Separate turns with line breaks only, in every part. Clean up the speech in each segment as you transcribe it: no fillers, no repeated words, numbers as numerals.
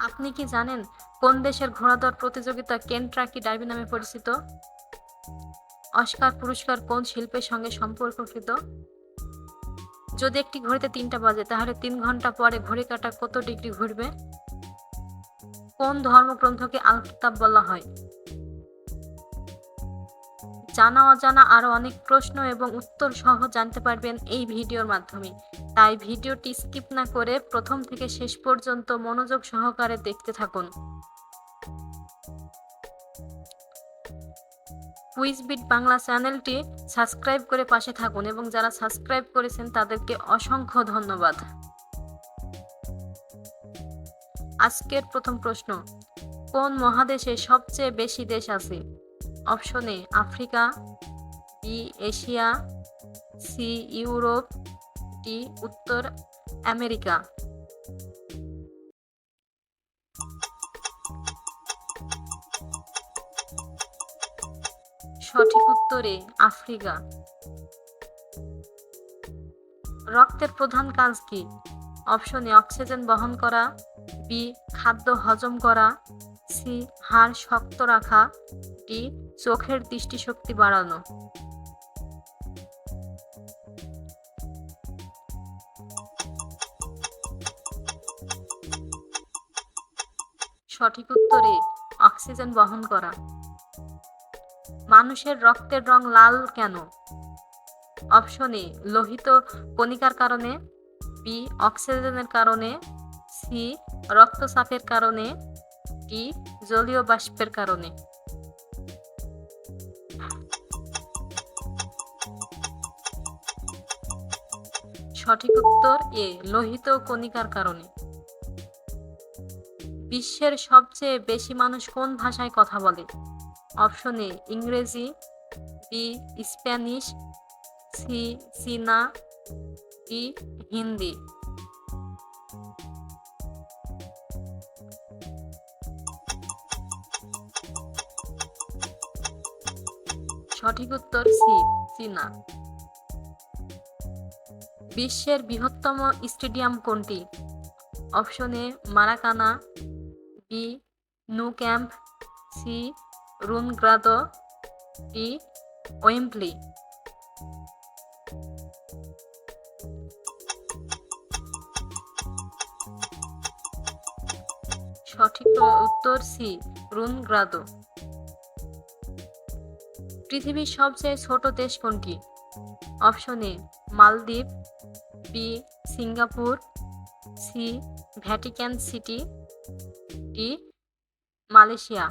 আপনি কি জানেন কোন দেশের ঘোড়া দৌড় প্রতিযোগিতা কেনটাকি ডার্বি নামে পরিচিত? অস্কার পুরস্কার কোন শিল্পের সঙ্গে সম্পর্কিত? যদি একটি ঘড়িতে 3টা বাজে তাহলে 3 ঘন্টা পরে ঘড়ি কাঁটা কত ডিগ্রি ঘুরবে? কোন ধর্মগ্রন্থকে আল কিতাব বলা হয়? জানা অজানা আরো অনেক প্রশ্ন এবং উত্তর সহ জানতে পারবেন এই ভিডিওর মাধ্যমে, তাই ভিডিওটি স্কিপ না করে প্রথম থেকে শেষ পর্যন্ত মনোযোগ সহকারে দেখতে থাকুন। কুইজবিট বাংলা চ্যানেলটি সাবস্ক্রাইব করে পাশে থাকুন এবং যারা সাবস্ক্রাইব করেছেন তাদেরকে অসংখ্য ধন্যবাদ। আজকের প্রথম প্রশ্ন, কোন মহাদেশে সবচেয়ে বেশি দেশ আছে? Option A Africa, B Asia, C Europe, D উত্তর আমেরিকা। সঠিক উত্তরে আফ্রিকা। রক্তের প্রধান কাজ কি? অপশন এ অক্সিজেন বহন করা, বি খাদ্য হজম করা, সি হাড় শক্ত রাখা, ডি চোখের দৃষ্টিশক্তি বাড়ানো। সঠিক উত্তরে অক্সিজেন বহন করা। মানুষের রক্তের রং লাল কেন? অপশন এ লোহিত কণিকার কারণে, বি অক্সিজেনের কারণে, সি রক্তচাপের কারণে, ডি জলীয় বাষ্পের কারণে। সঠিক উত্তর এ লোহিত কণিকার কারণে। বিশ্বের সবচেয়ে বেশি মানুষ কোন ভাষায় কথা বলে? অপশন এ ইংরেজি, বি স্প্যানিশ, সি চীনা, ডি হিন্দি। সঠিক উত্তর সি চীনা। বিশ্বের বৃহত্তম স্টেডিয়াম কোনটি? Option A Maracana, B Nou Camp, C Rungrado, D Wembley. সঠিক উত্তর সি রুনগ্রাদ। পৃথিবীর সবচেয়ে ছোট দেশ কোনটি? Option A Maldives, B Singapore, C Vatican City, D Malaysia.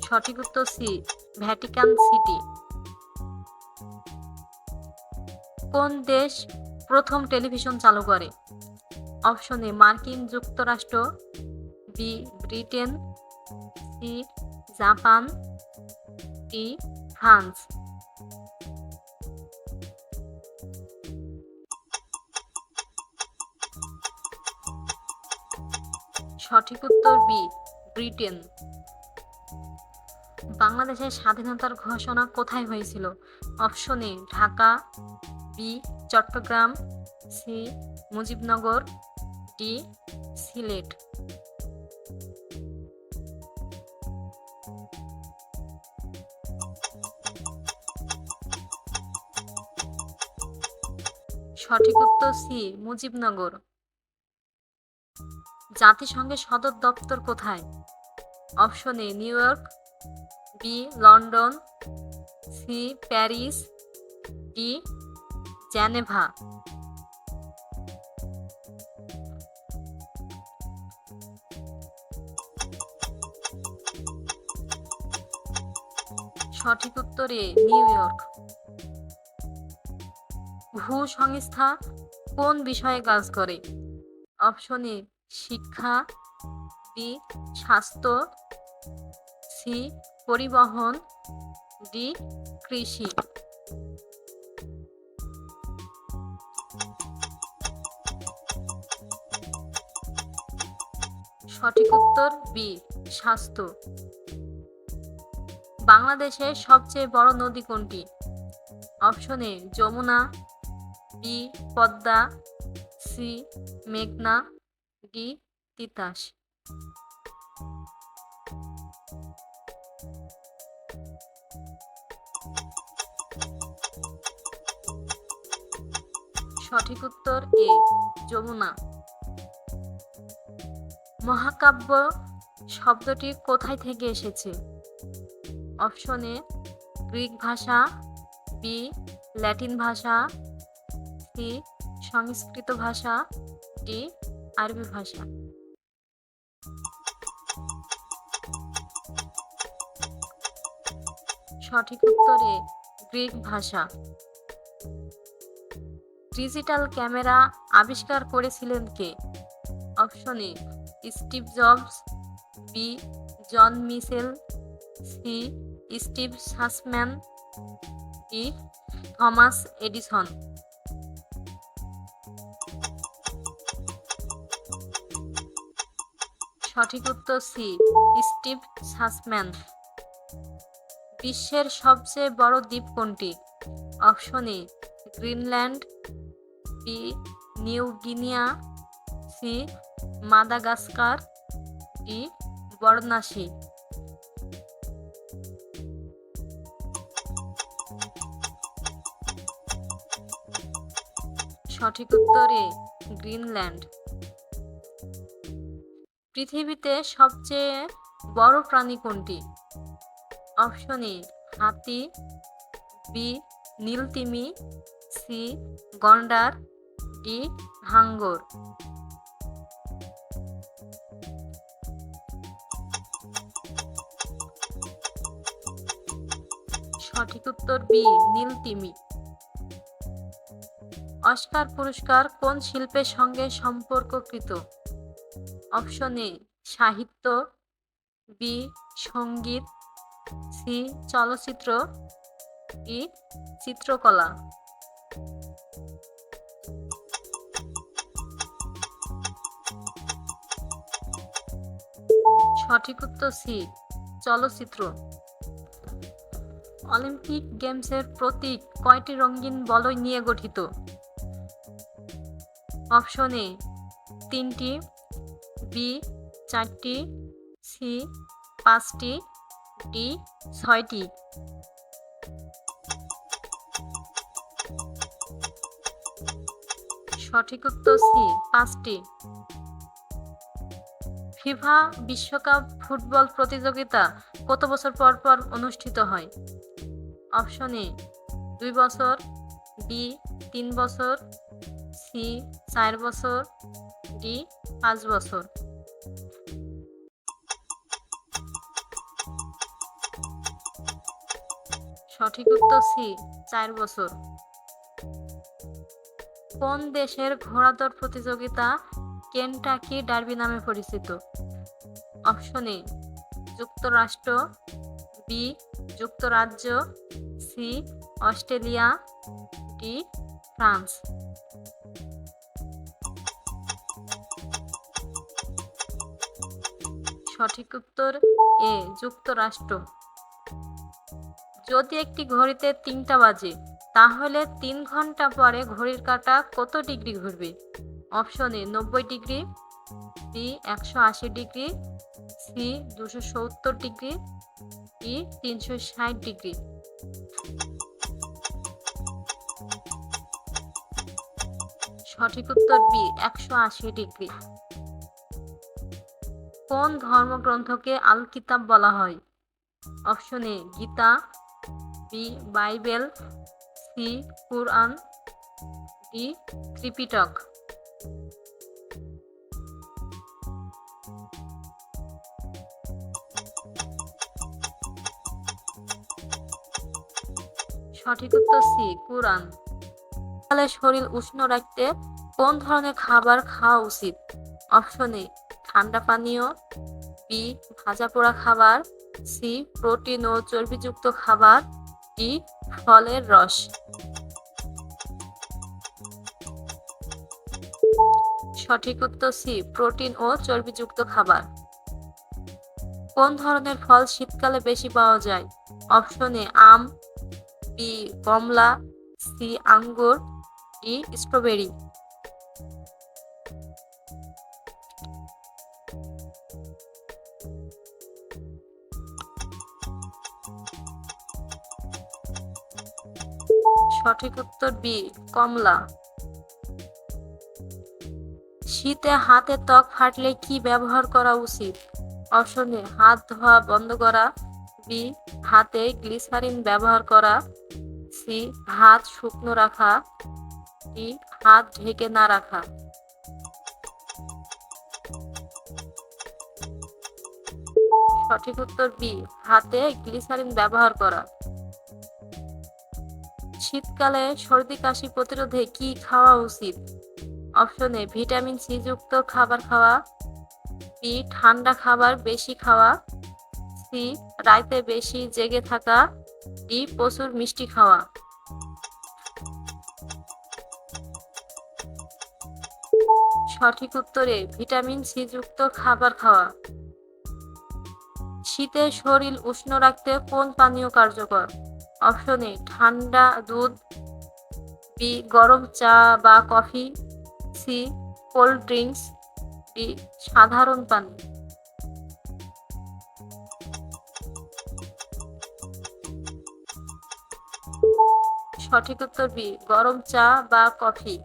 সঠিক উত্তর সি ভ্যাটিকান সিটি। কোন দেশ প্রথম টেলিভিশন চালু করে? অপশন এ মার্কিন যুক্তরাষ্ট্র, B Britain, C Japan, D France. সঠিক উত্তর বি ব্রিটেন। বাংলাদেশের স্বাধীনতার ঘোষণা কোথায় হয়েছিল? Option A Dhaka, B Chattogram, C Mujibnagar, D Sylhet. সঠিক উত্তর সি মুজিবনগর। জাতিসংঘের সদর দপ্তর কোথায়? Option A New York, B London, C Paris, D Geneva. সঠিক উত্তরে নিউ ইয়র্ক। ভূসংস্থা কোন বিষয়ে কাজ করে? অপশন এ শিক্ষা, বি স্বাস্থ্য, সি পরিবহন, ডি কৃষি। সঠিক উত্তর বি স্বাস্থ্য। বাংলাদেশের সবচেয়ে বড় নদী কোনটি? Option A Jamuna, B Padma, C মেঘনা, ডি তিতাস। সঠিক উত্তর এ যমুনা। মহাকাব্য শব্দটি কোথায় থেকে এসেছে? অপশন এ গ্রিক ভাষা, বি ল্যাটিন ভাষা, সি সংস্কৃত ভাষা, ডি আরবি ভাষা। সঠিক উত্তর এ গ্রিক ভাষা। ডিজিটাল ক্যামেরা আবিষ্কার করেছিলেন কে? Option A Steve Jobs, B John Michelle, C Steve Sassman, D Thomas Edison. সঠিক উত্তর সি স্টিভ সাসম্যান। বিশ্বের সবচেয়ে বড় দ্বীপ কোনটি? Option A Greenland, B New Guinea, C Madagascar, D বর্ণাসী। সঠিক উত্তর এ গ্রিনল্যান্ড। পৃথিবীতে সবচেয়ে বড় প্রাণী কোনটি? অপশন এ হাতি, বি নীলতিমি, সি গন্ডার, ডি হাঙ্গর। সঠিক উত্তর বি নীলতিমি। অস্কার পুরস্কার কোন শিল্পের সঙ্গে সম্পর্ককৃত? অপশন এ সাহিত্য, বি সঙ্গীত, সি চলচ্চিত্র, ডি চিত্রকলা। সঠিক উত্তর সি চলচ্চিত্র। অলিম্পিক গেমসের প্রতীক কয়টি রঙিন বলয় নিয়ে গঠিত? অপশন এ 3টি, বি 4টি, সি 5টি, ডি 6টি। সঠিক উত্তর সি 5টি। ফিফা বিশ্বকাপ ফুটবল প্রতিযোগিতা কত বছর পর পর অনুষ্ঠিত হয়? অপশন এ 2 বছর, বি 3 বছর, সি 4 বছর, ডি 5 বছর। সঠিক উত্তর সি 4 বছর। কোন দেশের ঘোড়াদৌড় প্রতিযোগিতা কেনটাকি ডার্বি নামে পরিচিত? অপশন এ যুক্তরাষ্ট্র, বি যুক্তরাজ্য, সি অস্ট্রেলিয়া, ডি ফ্রান্স। সঠিক উত্তর এ যুক্তরাষ্ট্র। যদি একটি ঘড়িতে 3টা বাজে তাহলে 3 ঘন্টা পরে ঘড়ির কাঁটা কত ডিগ্রি ঘুরবে? Option A 90 degree, B 180 degree, C 270 degree, D 360 degree. সঠিক উত্তর বি 180 ডিগ্রি। কোন ধর্মগ্রন্থকে আল কিতাব বলা হয়? Option A Gita, B Bible, C Quran, D Tripitaka. সঠিক উত্তর সি কুরআন। তাহলে শরীর উষ্ণ রাখতে কোন ধরনের খাবার খাওয়া উচিত? অপশন এ ঠান্ডা পানীয়, বি ভাজা পোড়া খাবার, সি প্রোটিন ও চর্বিযুক্ত খাবার, ডি ফলের রস। সঠিক উত্তর সি প্রোটিন ও চর্বিযুক্ত খাবার। কোন ধরনের ফল শীতকালে বেশি পাওয়া যায়? অপশন এ আম, বি কমলা, সি আঙ্গুর, ডি স্ট্রবেরি। সঠিক উত্তর বি কমলা। শীতে হাতের ত্বক ফাটলে কি ব্যবহার করা উচিত? অপশন এ হাত ধোয়া বন্ধ করা, বি হাতে গ্লিসারিন ব্যবহার করা, সি হাত শুকনো রাখা, ডি হাত ঢেকে না রাখা। সঠিক উত্তর বি হাতে গ্লিসারিন ব্যবহার করা। শীতকালে সর্দি কাশি প্রতিরোধে কি খাওয়া উচিত? অপশন এ ভিটামিন সি যুক্ত খাবার খাওয়া, বি ঠান্ডা খাবার বেশি খাওয়া, সি রাতে বেশি জেগে থাকা, ডি প্রচুর মিষ্টি খাওয়া। সঠিক উত্তরে ভিটামিন সি যুক্ত খাবার খাওয়া। শীতে শরীর উষ্ণ রাখতে কোন পানীয় কার্যকর? অপশন এ ঠান্ডা দুধ, বি গরম চা বা coffee, C cold drinks, D সাধারণ পানি। সঠিক উত্তর বি গরম চা বা কফি।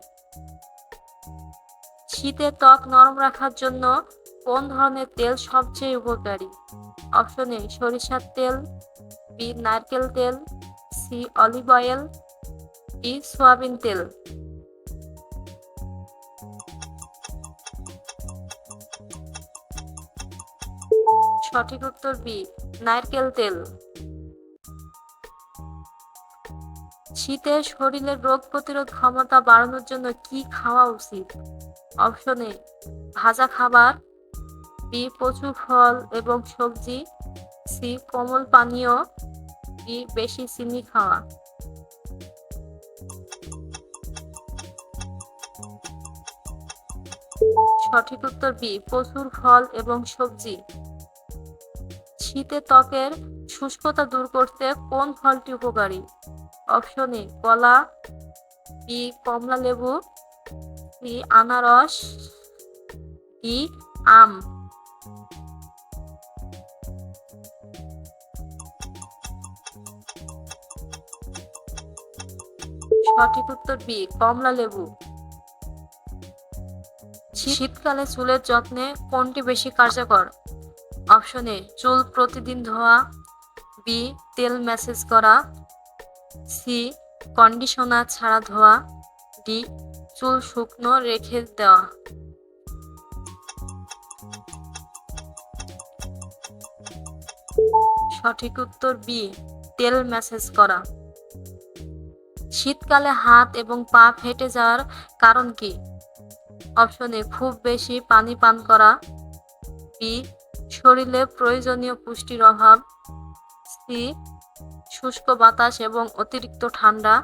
শীতে ত্বক নরম রাখার জন্য কোন ধরনের তেল সবচেয়ে উপকারী? অপশন এ সরিষার তেল, বি নারকেল তেল, C olive oil, D soybean তেল। সঠিক উত্তর বি নারকেল তেল। শীতে শরীরের রোগ প্রতিরোধ ক্ষমতা বাড়ানোর জন্য কি খাওয়া উচিত? অপশন এ ভাজা খাবার, বি প্রচুর ফল এবং সবজি, সি কোমল পানীয়, ডি বেশি চিনি খাওয়া। সঠিক উত্তর বি প্রচুর ফল এবং সবজি। শীতে ত্বকের শুষ্কতা দূর করতে কোন ফলটি উপকারী? অপশন এ কলা, বি কমলা লেবু, সি আনারস, ডি আম। সঠিক উত্তর বি কমলা লেবু। শীতকালে চুলের যত্নে কোনটি বেশি কার্যকর? অপশন এ চুল প্রতিদিন ধোয়া, বি তেল ম্যাসেজ করা, সি কন্ডিশনার ছাড়া ধোয়া, ডি চুল শুকনো রেখে দেওয়া। সঠিক উত্তর বি তেল ম্যাসেজ করা। শীতকালে হাত এবং পা ফেটে যাওয়ার কারণ কি? অপশন এ খুব বেশি পানি পান করা, বি শরীরে প্রয়োজনীয় পুষ্টির অভাব, সি শুষ্ক বাতাস এবং অতিরিক্ত ঠান্ডা,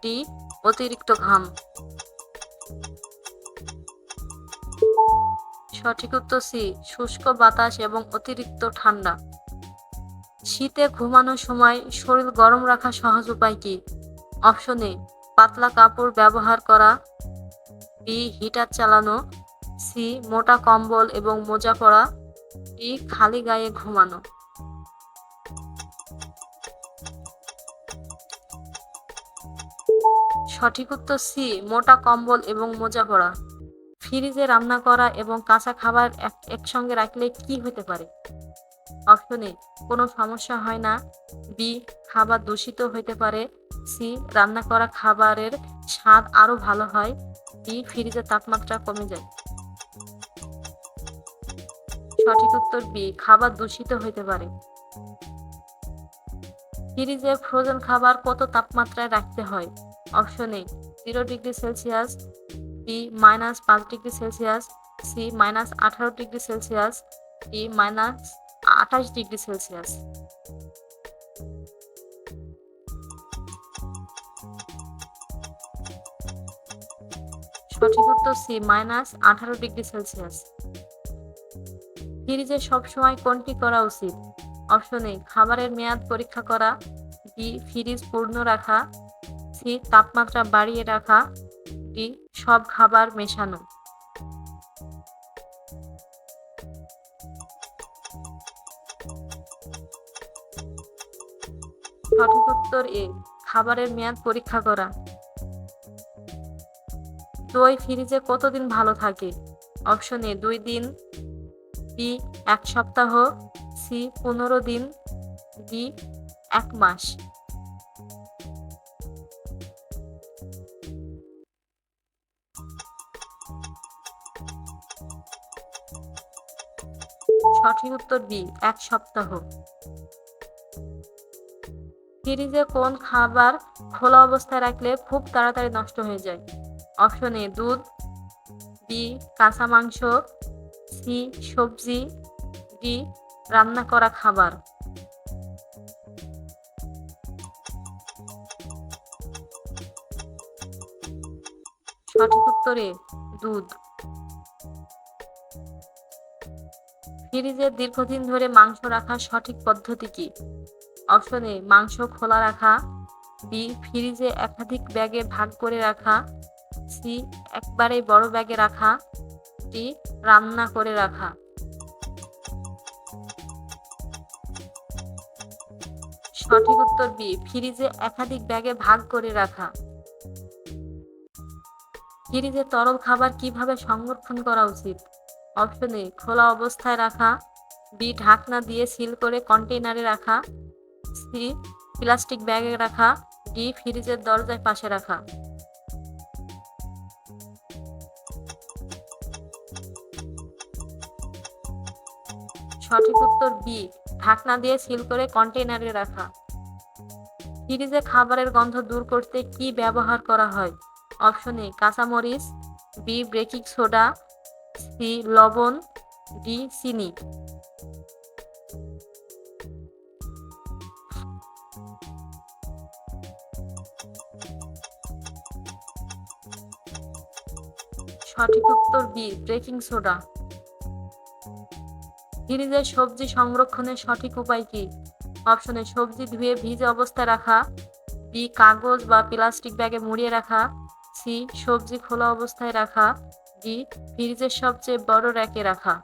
ডি অতিরিক্ত ঘাম। সঠিক উত্তর সি শুষ্ক বাতাস এবং অতিরিক্ত ঠান্ডা। শীতে ঘুমানোর সময় শরীর গরম রাখার সহজ উপায় কি? অপশন এ পাতলা কাপড় ব্যবহার করা, বি হিটার চালানো, সি মোটা কম্বল এবং মোজা পরা, ডি খালি গায়ে ঘুমানো। সঠিক উত্তর সি মোটা কম্বল এবং মোজা পরা। ফ্রিজে রান্না করা এবং কাঁচা খাবার একসঙ্গে রাখলে কি হতে পারে? অপশন এ কোনো সমস্যা হয় না, বি খাবার দূষিত হতে পারে, সি রান্না করা খাবারের স্বাদ আরো ভালো হয়, ডি ফ্রিজের তাপমাত্রা কমে যায়। সঠিক উত্তর বি খাবার দূষিত হতে পারে। ফ্রিজে ফ্রোজেন খাবার কত তাপমাত্রায় রাখতে হয়? Option A 0°C, B -5°C, C -18°C, D -28°C। সঠিক উত্তর সি -18°C। ফ্রিজে সবসময় কোনটি করা উচিত? অপশন এ খাবারের মেয়াদ পরীক্ষা করা, বি ফ্রিজ পূর্ণ রাখা, সি তাপমাত্রা বাড়িয়ে রাখা, ডি সব খাবার মেশানো। সঠিক উত্তর এ খাবারের মেয়াদ পরীক্ষা করা। দই ফ্রিজে কতদিন ভালো থাকে? অপশন এ 2 দিন, বি 1 সপ্তাহ, সি 15 দিন, ডি 1 মাস। সঠিক উত্তর বি 1 সপ্তাহ। ফ্রিজে কোন খাবার খোলা অবস্থায় রাখলে খুব তাড়াতাড়ি নষ্ট হয়ে যায়? অপশন এ দুধ, বি কাঁচা মাংস, সি সবজি, ডি রান্না করা খাবার। সঠিক উত্তর এ দুধ। ফ্রিজে দীর্ঘদিন ধরে মাংস রাখার সঠিক পদ্ধতি কি? অপশন এ মাংস খোলা রাখা, বি ফ্রিজে একাধিক ব্যাগে ভাগ করে রাখা, সি একবারে বড় ব্যাগে রাখা, ডি রান্না করে রাখা। সঠিক উত্তর বি ফ্রিজে একাধিক ব্যাগে ভাগ করে রাখা। ফ্রিজে তরল খাবার কিভাবে সংরক্ষণ করা উচিত? অপশন এ খোলা অবস্থায় রাখা, বি ঢাকনা দিয়ে সিল করে কন্টেইনারে রাখা, সি প্লাস্টিক ব্যাগে রাখা, ডি ফ্রিজের দরজার পাশে রাখা। সঠিক উত্তর বি ঢাকনা দিয়ে সিল করে কন্টেইনারে রাখা। ফ্রিজে খাবারের গন্ধ দূর করতে কি ব্যবহার করা হয়? অপশন এ কাঁচামরিচ, বি বেকিং সোডা, সি লবণ, ডি চিনি। সঠিক উত্তর বি বেকিং সোডা। ফ্রিজে সবজি সংরক্ষণের সঠিক উপায় কি? অপশন এ সবজি ধুয়ে ভিজে অবস্থায় রাখা, বি কাগজ বা প্লাস্টিক ব্যাগে মুড়িয়ে রাখা, সি সবজি খোলা অবস্থায় রাখা, ডি ফ্রিজের সবচেয়ে বড় র্যাকে রাখা।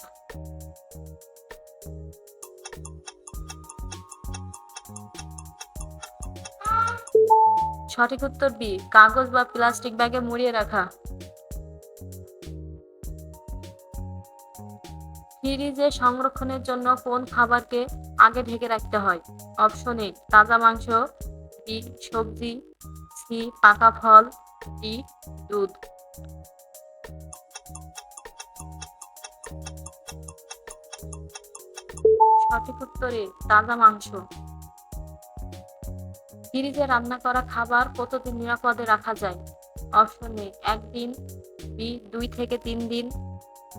সঠিক উত্তর বি কাগজ বা প্লাস্টিক ব্যাগে মুড়িয়ে রাখা। ফ্রিজে সংরক্ষণের জন্য কোন খাবারকে আগে ঢেকে রাখতে হয়? অপশন এ তাজা মাংস, বি সবজি, সি পাকা ফল, ডি দুধ। সঠিক উত্তরে তাজা মাংস। ফ্রিজে রান্না করা খাবার কতদিন নিরাপদে রাখা যায়? অপশন এ 1 দিন, বি 2 থেকে 3 দিন,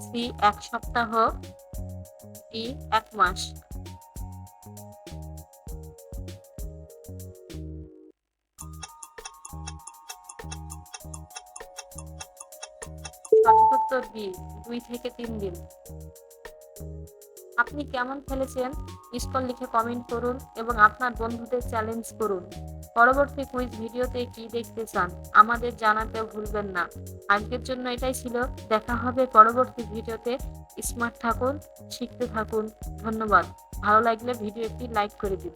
সি 1 সপ্তাহ, ডি 1 মাস। সঠিক উত্তর বি 2 থেকে 3 দিন। আপনি কেমন খেলেছেন স্কোর লিখে কমেন্ট করুন এবং আপনার বন্ধুদের চ্যালেঞ্জ করুন। পরবর্তী কুইজ ভিডিওতে কি দেখতে চান আমাদের জানাতে ভুলবেন না। আজকের জন্য এটাই ছিল, দেখা হবে পরবর্তী ভিডিওতে। স্মার্ট থাকুন, শিখতে থাকুন। ধন্যবাদ। ভালো লাগলে ভিডিওটি লাইক করে দিন।